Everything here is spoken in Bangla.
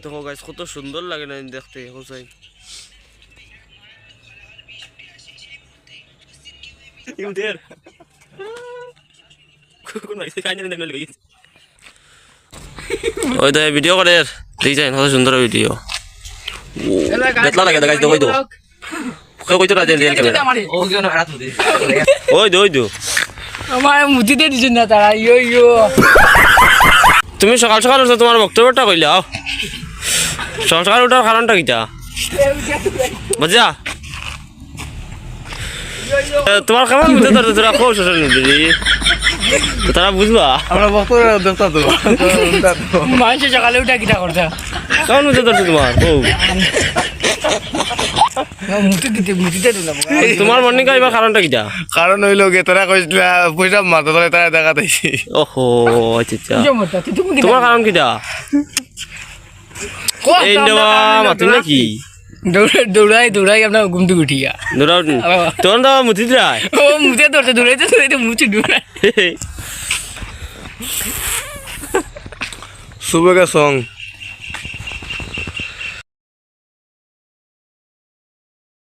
দেখো গাইস কত সুন্দর লাগে না দেখতে হোসাই ইউদের কোন মাইছে কাইনে না লাগি ওই তো ভিডিও করে দেখি যাই কত সুন্দর ভিডিও দেখলা লাগে গাইস দেখো তো কই তো রাজের রিয়েল ক্যামেরা ও কেন হারাত দে ওই দো আমার মুজিতে দিছেন না তারা ইয়ো তুমি সকাল সকাল উঠছো তোমার বক্তব্যটা কইলাও সকাল সকাল ওঠার কারণটা কিটা বুঝা তোমার কেমন বুঝতে তোর তোরা কোন সোশ্যাল মিডিয়া তারা বুঝবা আমরা বক্তব্য দেখতা তো মানুষ সকালে উঠা কিটা করতে কেমন বুঝতে তোর তোমার মুজিতে দিলাম তোমার মর্নিং কাইবার কারণটা কিটা কারণ হইল গে তোরা কইছিলা পয়সা মাথা ধরে তারা দেখা দিছি ওহো আচ্ছা তোমার কারণ কিটা এই নেওয়া মাতি নাকি দৌড়াই আপনার ঘুম থেকে উঠিয়া দৌড়াও তোর তো মুতি যায় ও মুজে ধরতে দৌড়াইতে মুচি দৌড়াই सुबह का सॉन्ग